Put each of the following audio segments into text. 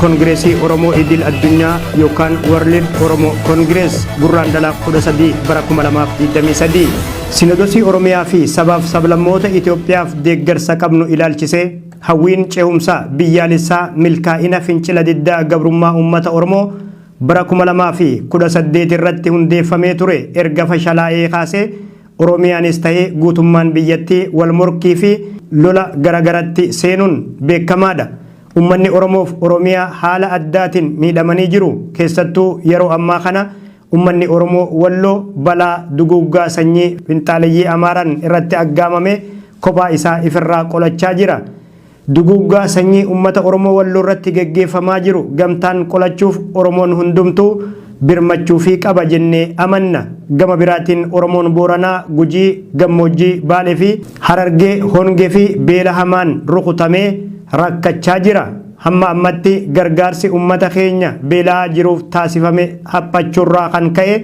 Kongireesii Oromoo Idil Addunyaa yookaan World Oromoo Congress Gurraandhala 13 bara 2023 Sinodosii Oromiyaa fi sabaaf sablammoota Itoophiyaaf deeggarsa qabnu ilaalchisee hawwiin ce'umsaa biyyaalessaa milkaa'ina fincila diddaa gabrummaa uummata Oromoo bara 2018 irratti hundeeffamee ture erga fashalaa'ee kaasee Oromiyaanis ta'ee guutummaan biyyattii wal morkii fi lola garagaratti seenuun beekamaadha. Ummanni Oromoof Oromiyaa haala addaatiin miidhamanii jiru. Keessattuu yeroo ammaa kana ummanni Oromoo Walloo balaa duguuggaa sanyii finxaaleyyii Amaaraan irratti aggaamame kophaa isaa ifirraa qolachaa jira. Duguuggaa sanyii ummata Oromoo Walloo irratti geggeeffamaa jiru gamtaan qolachuuf Oromoon hundumtuu birmachuu fi qaba jennee amanna. Gama biraatiin Oromoon Booranaa, Gujii, Gammoojjii, Baalee fi Harargee hongee fi beela hamaan rukutamee rakkachaa jira. Hamma ammatti gargaarsi ummata keenya beelaa jiruuf taasifame haphachuurraa kan ka'e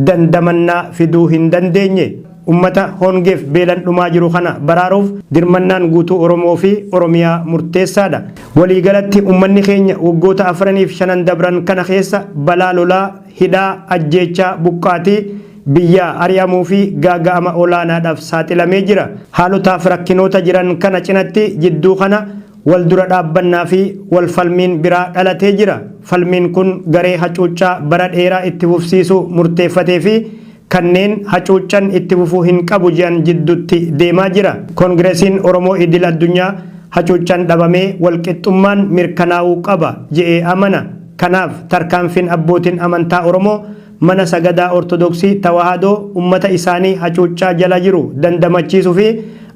dandamannaa fiduu hin dandeenye. Ummata hongeef beelan dhumaa jiru kana baraaruuf dirmannaan guutuu Oromoo fi Oromiyaa murteessaadha. Waliigalatti ummanni keenya waggoota 4-5 dabran kana keessa balaa lolaa, hidhaa, ajjeechaa, buqqaatii biyya ari'amuu fi gaaga'ama olaanaadhaaf saaxilamee jira. Haalotaaf rakkinoota jiran kana cinatti jidduu kana wal dura dhaabbannaa fi wal falmiin biraa dhalatee jira. Falmiin kun garee hacuuccaa bara dheeraa itti fufsiisuu murteeffatee fi kanneen hacuuccan itti fufuu hin qabu jedhan jidduutti deemaa jira. Kongireesiin Oromoo Idil Addunyaa hacuuccan dhabamee walqixxummaan mirkanaa'uu qaba jedhee amana. Kanaaf tarkaanfiin abbootiin amantaa Oromoo mana sagadaa Ortodoksii Tawaahidoo ummata isaanii hacuuccaa jala jiru dandamachiisuu fi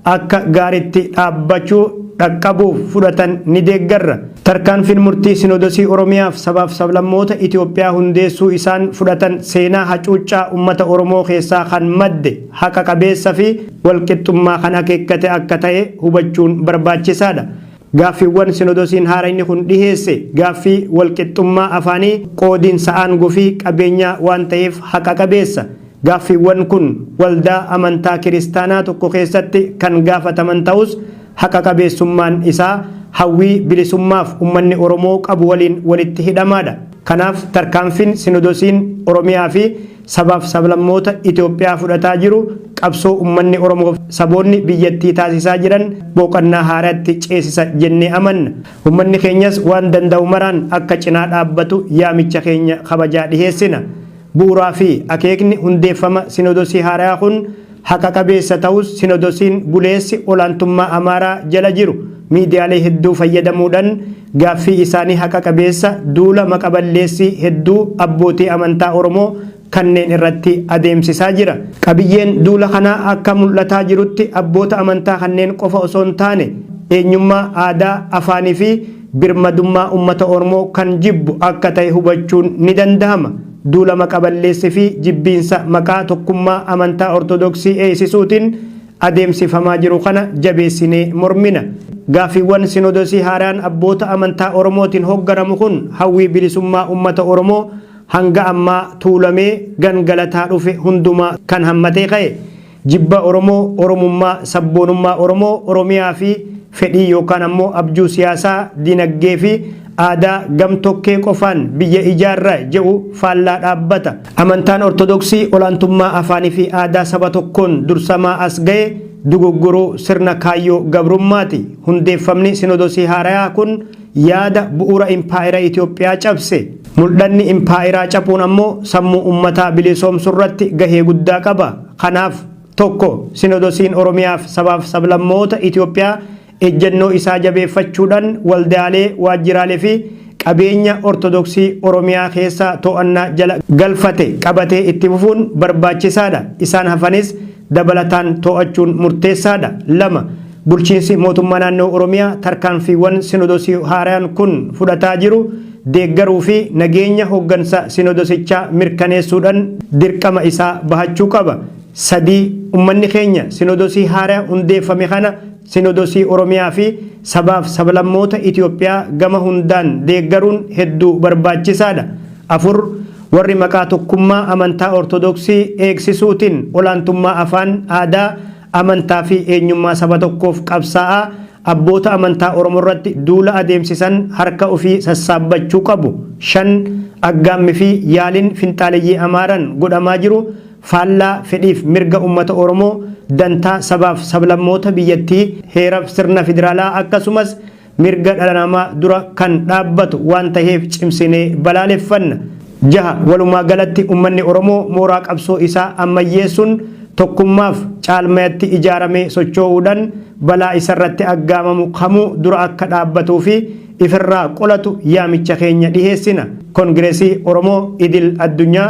akka gaariitti dhaabbachuu dhaqqabuuf fudhatan ni deeggarra. Tarkaanfiin murtii Sinodosii Oromiyaaf sabaaf sablammoota Itoophiyaa hundeessuu isaan fudhatan seenaa hacuuccaa ummata Oromoo keessaa kan madde haqa qabeessa fi walqixxummaa kan akeekkate akka ta'e hubachuun barbaachisaadha. Gaaffiiwwan Sinodosiin haarayni kun dhiheesse gaaffii walqixxummaa afaanii qoodiinsa aangoo fi qabeenyaa waan ta'eef haqa qabeessa. Gaaffiiwwan kun waldaa amantaa kiristaanaa tokko keessatti kan gaafataman ta'us haqa qabeessummaan isaa hawwii bilisummaaf ummanni Oromoo qabu waliin walitti hidhamaadha. Kanaaf tarkaanfiin Sinodosiin Oromiyaa fi sabaaf sablammoota Itoophiyaa fudhataa jiru qabsoo ummanni Oromoo saboonni biyyattii taasisaa jiran boqonnaa haaraatti ceesisa jennee amanna. Ummanni keenyas waan danda'u maraan akka cinaa dhaabbatu yaamicha keenya kabajaa dhiheessina. Bu'uuraa fi akeekni hundeeffama Sinodosii haaraa kun haqa qabeessa ta'us Sinodosiin buleessi olaantummaa Amaaraa jala jiru miidiyaalee hedduu fayyadamuudhaan gaaffii isaanii haqa qabeessa duula maqaballeessii hedduu abbootii amantaa Oromoo kanneen irratti adeemsisaa jira. Qabiyyeen duula kanaa akka mul'ataa jirutti abboota amantaa kanneen qofa osoo hin taane eenyummaa aadaa, afaanii fi birmadummaa uummata Oromoo kan jibbu akka ta'e hubachuun ni danda'ama. Duula maqaballeessii fi jibbiinsa maqaa tokkummaa amantaa Ortodoksii eegsisuutiin adeemsifamaa jiru kana jabeessinee mormina. Gaaffiiwwan Sinodosii haaraan abboota amantaa Oromootiin hoogganamu kun hawwii bilisummaa uummata Oromoo hanga ammaa tuulamee gangalataa dhufe hundumaa kan hammatee ka'e. Jibba Oromoo, Oromummaa, sabboonummaa Oromoo, Oromiyaa fi fedhii yookaan ammoo abjuu siyaasaa, dinagdee fi aadaa gamtokkee qofaan biyya ijaarra jedhu faallaa dhaabbata. Amantaan Ortodoksii olaantummaa afaanii fi aadaa saba tokkoon dursamaa as ga'e dugugguruu sirna kaayyoo gabrummaati. Hundeeffamni Sinodosii haaraa kun yaada bu'uura impaayera Itoophiyaa cabse. Mul'anni impaayeraa cabuun ammoo sammuu ummataa bilisoomsuu irratti gahee guddaa qaba. Kanaaf tokko Sinodosiin Oromiyaaf sabaaf sablammoota Itoophiyaa ejjennoo isaa jabeeffachuudhaan waldaalee, waajjiraalee fi qabeenya Ortodoksii Oromiyaa keessaa to'annaa jala galfate qabatee itti fufuun barbaachisaadha. Isaan hafanis dabalataan to'achuun murteessaadha. 2. Bulchiinsi mootummaa naannoo Oromiyaa tarkaanfiiwwan Sinodosii haaraan kun fudhataa jiru deeggaruu fi nageenya hooggansa Sinodosichaa mirkaneessuudhaan dirqama isaa bahachuu qaba. 3. Ummanni keenya Sinodosii haaraa hundeeffame kana Sinodosii Oromiyaa fi sabaaf sablammoota Itoophiyaa gama hundaan deeggaruun hedduu barbaachisaadha. 4. Warri maqaa tokkummaa amantaa Ortodoksii eegsisuutiin olaantummaa afaan, aadaa, amantaa fi eenyummaa saba tokkoof qabsaa'aa abboota amantaa Oromoo irratti duula adeemsisan harka ofii sassaabbachuu qabu. 5 aggaammi fi yaaliin finxaaleyyii Amaaraan godhamaa jiru faallaa fedhiif mirga uummata Oromoo dantaa sabaaf sablammoota biyyattii heeraf sirna federaalaa akkasumas mirga dhala namaa dura kan dhaabbatu waan ta'eef cimsinee balaaleffanna. 6 walumaa galatti uummanni Oromoo mooraa qabsoo isaa ammayyeessuun tokkummaaf caalmayatti ijaaramee socho'uudhaan balaa isarratti aggaamamu kamuu dura akka dhaabbatuu fi ifirraa qolatu yaamicha keenya dhiheessina. Kongireesii Oromoo idil addunyaa.